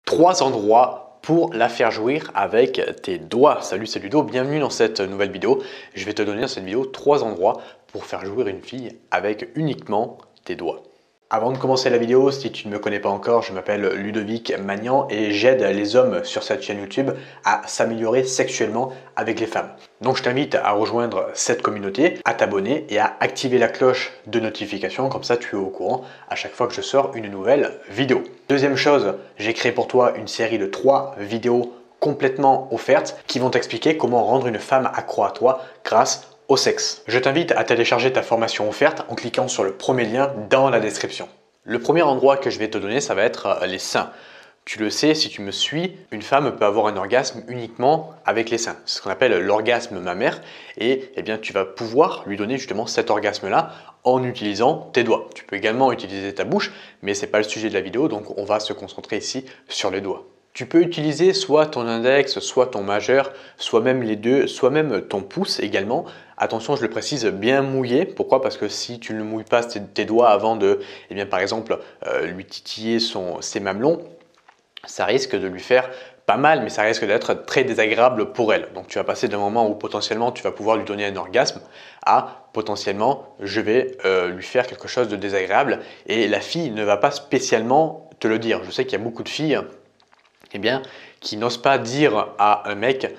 3 endroits pour la faire jouir avec tes doigts. Salut, c'est Ludo, bienvenue dans cette nouvelle vidéo. Je vais te donner dans cette vidéo 3 endroits pour faire jouir une fille avec uniquement tes doigts. Avant de commencer la vidéo, si tu ne me connais pas encore, je m'appelle Ludovic Magnan et j'aide les hommes sur cette chaîne YouTube à s'améliorer sexuellement avec les femmes. Donc je t'invite à rejoindre cette communauté, à t'abonner et à activer la cloche de notification, comme ça tu es au courant à chaque fois que je sors une nouvelle vidéo. Deuxième chose, j'ai créé pour toi une série de 3 vidéos complètement offertes qui vont t'expliquer comment rendre une femme accro à toi grâce au sexe. Je t'invite à télécharger ta formation offerte en cliquant sur le premier lien dans la description. Le premier endroit que je vais te donner, ça va être les seins. Tu le sais, si tu me suis, une femme peut avoir un orgasme uniquement avec les seins. C'est ce qu'on appelle l'orgasme mammaire et eh bien, tu vas pouvoir lui donner justement cet orgasme-là en utilisant tes doigts. Tu peux également utiliser ta bouche, mais ce n'est pas le sujet de la vidéo, donc on va se concentrer ici sur les doigts. Tu peux utiliser soit ton index, soit ton majeur, soit même les deux, soit même ton pouce également. Attention, je le précise, bien mouillé. Pourquoi? Parce que si tu ne mouilles pas tes doigts avant de, eh bien, par exemple, lui titiller ses mamelons, ça risque de lui faire pas mal, mais ça risque d'être très désagréable pour elle. Donc tu vas passer d'un moment où potentiellement tu vas pouvoir lui donner un orgasme à potentiellement je vais lui faire quelque chose de désagréable et la fille ne va pas spécialement te le dire. Je sais qu'il y a beaucoup de filles qui n'osent pas dire à un mec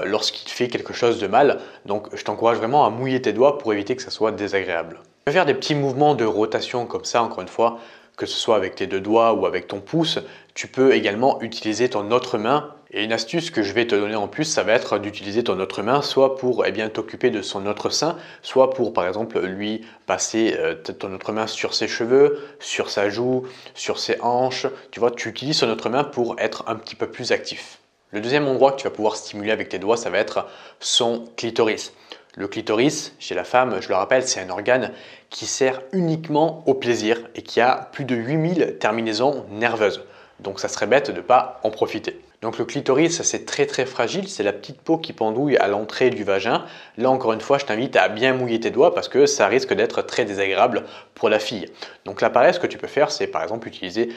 lorsqu'il fait quelque chose de mal. Donc je t'encourage vraiment à mouiller tes doigts pour éviter que ça soit désagréable. Tu peux faire des petits mouvements de rotation comme ça, encore une fois, que ce soit avec tes deux doigts ou avec ton pouce. Tu peux également utiliser ton autre main. Et une astuce que je vais te donner en plus, ça va être d'utiliser ton autre main soit pour t'occuper de son autre sein, soit pour par exemple lui passer ton autre main sur ses cheveux, sur sa joue, sur ses hanches. Tu vois, tu utilises son autre main pour être un petit peu plus actif. Le deuxième endroit que tu vas pouvoir stimuler avec tes doigts, ça va être son clitoris. Le clitoris, chez la femme, je le rappelle, c'est un organe qui sert uniquement au plaisir et qui a plus de 8000 terminaisons nerveuses. Donc ça serait bête de ne pas en profiter. Donc le clitoris, c'est très fragile, c'est la petite peau qui pendouille à l'entrée du vagin. Là encore une fois, je t'invite à bien mouiller tes doigts parce que ça risque d'être très désagréable pour la fille. Donc là pareil, ce que tu peux faire, c'est par exemple utiliser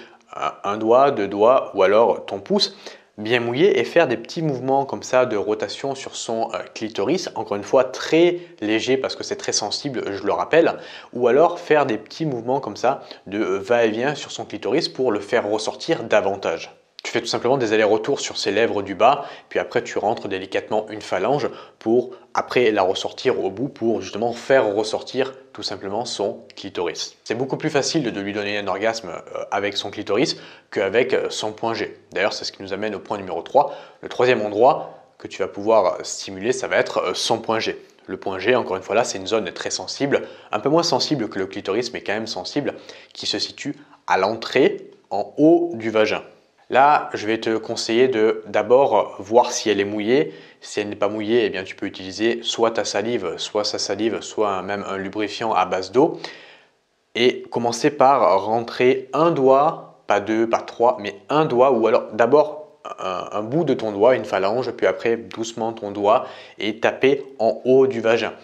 un doigt, 2 doigts ou alors ton pouce, bien mouiller et faire des petits mouvements comme ça de rotation sur son clitoris, encore une fois très léger parce que c'est très sensible, je le rappelle, ou alors faire des petits mouvements comme ça de va-et-vient sur son clitoris pour le faire ressortir davantage. Tu fais tout simplement des allers-retours sur ses lèvres du bas, puis après tu rentres délicatement une phalange pour après la ressortir au bout pour justement faire ressortir tout simplement son clitoris. C'est beaucoup plus facile de lui donner un orgasme avec son clitoris qu'avec son point G. D'ailleurs, c'est ce qui nous amène au point numéro 3. Le troisième endroit que tu vas pouvoir stimuler, ça va être son point G. Le point G, encore une fois là, c'est une zone très sensible, un peu moins sensible que le clitoris, mais quand même sensible, qui se situe à l'entrée en haut du vagin. Là, je vais te conseiller de d'abord voir si elle est mouillée. Si elle n'est pas mouillée, eh bien, tu peux utiliser soit ta salive, soit sa salive, soit même un lubrifiant à base d'eau. Et commencer par rentrer un doigt, pas 2, pas 3, mais un doigt, ou alors d'abord un bout de ton doigt, une phalange, puis après doucement ton doigt et taper en haut du vagin.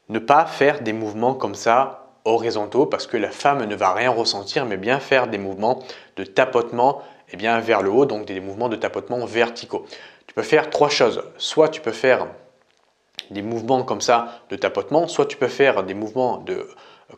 Ne pas faire des mouvements comme ça horizontaux parce que la femme ne va rien ressentir, mais bien faire des mouvements de tapotement vers le haut, donc des mouvements de tapotement verticaux. Tu peux faire 3 choses. Soit tu peux faire des mouvements comme ça de tapotement, soit tu peux faire des mouvements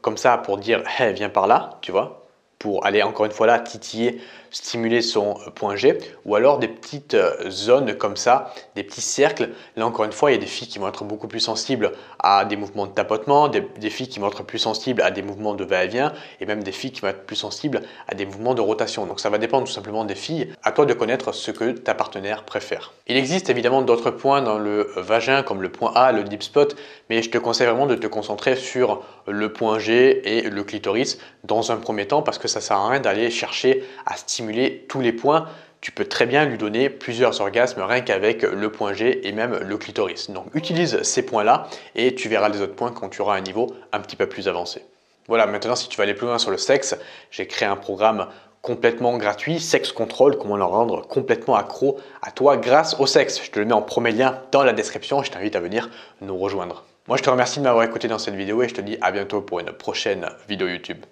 comme ça pour dire hey, viens par là, tu vois, pour aller encore une fois là titiller, stimuler son point G, ou alors des petites zones comme ça, des petits cercles. Là encore une fois, il y a des filles qui vont être beaucoup plus sensibles à des mouvements de tapotement, des filles qui vont être plus sensibles à des mouvements de va-et-vient, et même des filles qui vont être plus sensibles à des mouvements de rotation. Donc ça va dépendre tout simplement des filles. À toi de connaître ce que ta partenaire préfère. Il existe évidemment d'autres points dans le vagin comme le point A, le deep spot, mais je te conseille vraiment de te concentrer sur le point G et le clitoris dans un premier temps parce que ça ne sert à rien d'aller chercher à stimuler tous les points. Tu peux très bien lui donner plusieurs orgasmes rien qu'avec le point G et même le clitoris. Donc utilise ces points-là et tu verras les autres points quand tu auras un niveau un petit peu plus avancé. Voilà, maintenant si tu veux aller plus loin sur le sexe, j'ai créé un programme complètement gratuit, Sex Control, comment le rendre complètement accro à toi grâce au sexe. Je te le mets en premier lien dans la description et je t'invite à venir nous rejoindre. Moi, je te remercie de m'avoir écouté dans cette vidéo et je te dis à bientôt pour une prochaine vidéo YouTube.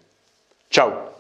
Ciao!